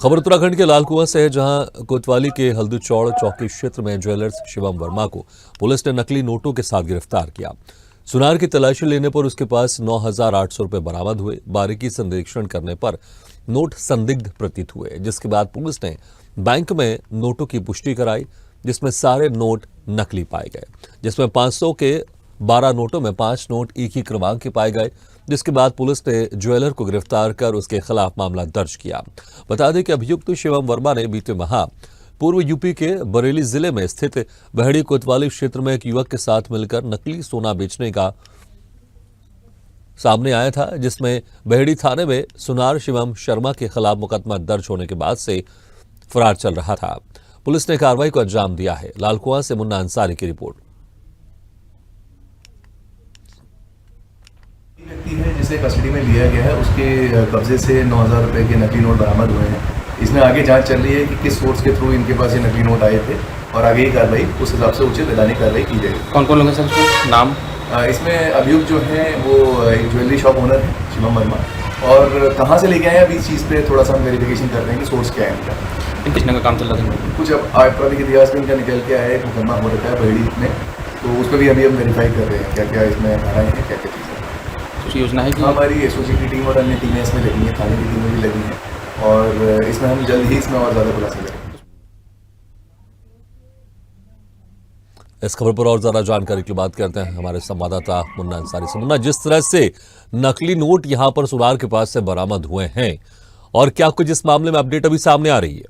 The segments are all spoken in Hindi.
खबर उत्तराखंड के लाल कुआं से है, जहां कोतवाली के हल्दूचौड़ चौकी क्षेत्र में ज्वेलर्स शिवम वर्मा को पुलिस ने नकली नोटों के साथ गिरफ्तार किया। सुनार की तलाशी लेने पर उसके पास 9,800 रुपए बरामद हुए। बारीकी से निरीक्षण करने पर नोट संदिग्ध प्रतीत हुए, जिसके बाद पुलिस ने बैंक में नोटों की पुष्टि कराई, जिसमें सारे नोट नकली पाए गए। जिसमें 500 के 12 नोटों में 5 नोट एक ही क्रमांक के पाए गए, जिसके बाद पुलिस ने ज्वेलर को गिरफ्तार कर उसके खिलाफ मामला दर्ज किया। बता दें कि अभियुक्त शिवम वर्मा ने बीते माह पूर्व यूपी के बरेली जिले में स्थित बहेड़ी कोतवाली क्षेत्र में एक युवक के साथ मिलकर नकली सोना बेचने का सामने आया था, जिसमें बहेड़ी थाने में सुनार शिवम शर्मा के खिलाफ मुकदमा दर्ज होने के बाद से फरार चल रहा था। पुलिस ने कार्रवाई को अंजाम दिया है। लाल कुआं से मुन्ना अंसारी की रिपोर्ट। व्यक्ति है जिसे कस्टडी में लिया गया है, उसके कब्जे से 9,000 रुपए के नकली नोट बरामद हुए हैं। इसमें आगे जांच चल रही है कि किस सोर्स के थ्रू इनके पास ये नकली नोट आए थे और आगे की कार्रवाई उस हिसाब से उचित वैधानिक कार्रवाई की जाएगी। कौन कौन लोग हैं सर, उसमें नाम? इसमें अभियुक्त जो है वो एक ज्वेलरी शॉप ओनर है शिवम वर्मा, और कहाँ से लेके आए हैं अभी इस चीज़ पे थोड़ा सा हम वेरिफिकेशन कर रहे हैं कि सोर्स क्या है इनका। किसने का काम चल रहा था? कुछ अब आपराधिक इतिहास में इनका निकल के आया है, मुकदमा हो रखा है बहेड़ी में, तो उसको भी अभी हम वेरीफाई कर रहे हैं क्या क्या इसमें धाराएँ हैं, क्या क्या चीज़ें। कुछ योजना है कि हमारी एसओजी की टीम और अन्य टीमें इसमें लगी हैं, थाने की टीमें भी लगी हैं, और इसमें हम जल्द ही इसमें और ज़्यादा खुलासा करेंगे। इस खबर पर और ज्यादा जानकारी की बात करते हैं हमारे संवाददाता मुन्ना अंसारी से। मुन्ना, जिस तरह से नकली नोट यहां पर सुनार के पास से बरामद हुए हैं, और क्या कुछ इस मामले में अपडेट अभी सामने आ रही है?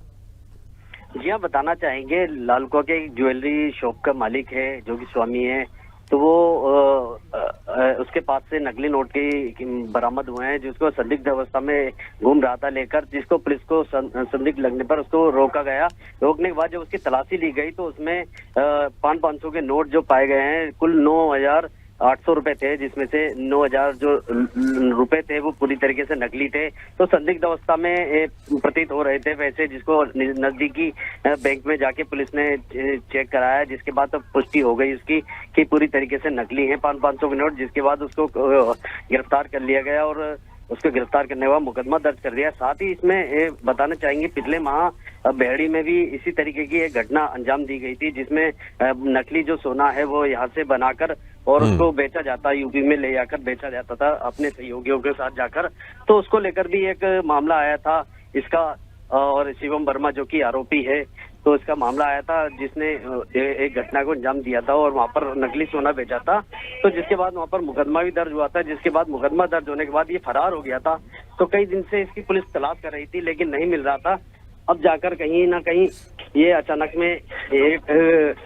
जी हाँ, बताना चाहेंगे। लालकुआ के एक ज्वेलरी शॉप का मालिक है जो कि स्वामी है, तो वो उसके पास से नकली नोट की बरामद हुए हैं, जिसको संदिग्ध अवस्था में घूम रहा था लेकर, जिसको पुलिस को संदिग्ध लगने पर उसको रोका गया। रोकने के बाद जब उसकी तलाशी ली गई तो उसमें 500 के नोट जो पाए गए हैं, कुल 9,800 रुपए थे, जिसमें से 9,000 जो रुपए थे वो पूरी तरीके से नकली थे। तो संदिग्ध अवस्था में प्रतीत हो रहे थे पैसे, जिसको नजदीकी बैंक में जाके पुलिस ने चेक कराया, जिसके बाद तो पुष्टि हो गई उसकी कि पूरी तरीके से नकली हैं 500 के नोट। जिसके बाद उसको गिरफ्तार कर लिया गया और उसको गिरफ्तार करने के बाद मुकदमा दर्ज कर दिया। साथ ही इसमें बताना चाहेंगे, पिछले माह बहेड़ी में भी इसी तरीके की एक घटना अंजाम दी गई थी, जिसमें नकली जो सोना है वो यहाँ से बनाकर और उसको बेचा जाता, यूपी में ले जाकर बेचा जाता था अपने सहयोगियों के साथ जाकर। तो उसको लेकर भी एक मामला आया था इसका, और शिवम वर्मा जो कि आरोपी है, तो इसका मामला आया था, जिसने एक घटना को अंजाम दिया था और वहां पर नकली सोना बेचा था। तो जिसके बाद वहां पर मुकदमा भी दर्ज हुआ था। जिसके बाद मुकदमा दर्ज होने के बाद ये फरार हो गया था। तो कई दिन से इसकी पुलिस तलाश कर रही थी, लेकिन नहीं मिल रहा था। अब जाकर कहीं ना कहीं ये अचानक में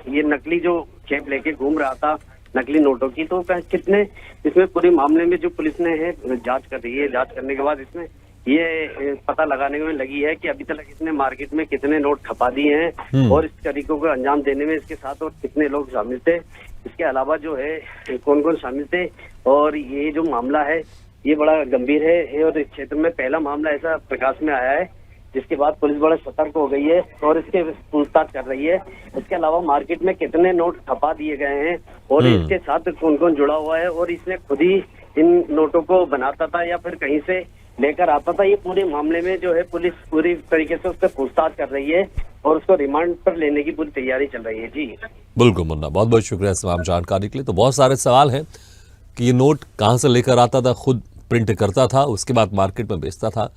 ये नकली जो खेप लेके घूम रहा था नकली नोटों की, तो कितने इसमें पूरे मामले में जो पुलिस ने है जांच कर रही है। जांच करने के बाद इसमें ये पता लगाने में लगी है कि अभी तक इसने मार्केट में कितने नोट खपा दिए हैं और इस तरीकों को अंजाम देने में इसके साथ और कितने लोग शामिल थे। इसके अलावा जो है कौन कौन शामिल थे, और ये जो मामला है ये बड़ा गंभीर है और इस क्षेत्र में पहला मामला ऐसा प्रकाश में आया है, जिसके बाद पुलिस बड़ा सतर्क हो गई है और इसके पूछताछ कर रही है। इसके अलावा मार्केट में कितने नोट खपा दिए गए हैं और इसके साथ कौन कौन जुड़ा हुआ है, और इसने खुद ही इन नोटों को बनाता था या फिर कहीं से लेकर आता था। ये पूरे मामले में जो है पुलिस पूरी तरीके से उससे पूछताछ कर रही है और उसको रिमांड पर लेने की पूरी तैयारी चल रही है। जी बिल्कुल मुन्ना, बहुत बहुत शुक्रिया तमाम जानकारी के लिए। तो बहुत सारे सवाल हैं कि ये नोट कहाँ से लेकर आता था, खुद प्रिंट करता था, उसके बाद मार्केट में बेचता था,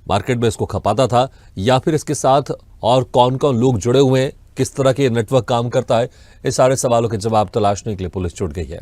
मार्केट में इसको खपाता था, या फिर इसके साथ और कौन कौन लोग जुड़े हुए हैं, किस तरह के नेटवर्क काम करता है। इस सारे सवालों के जवाब तलाशने के लिए पुलिस जुट गई है।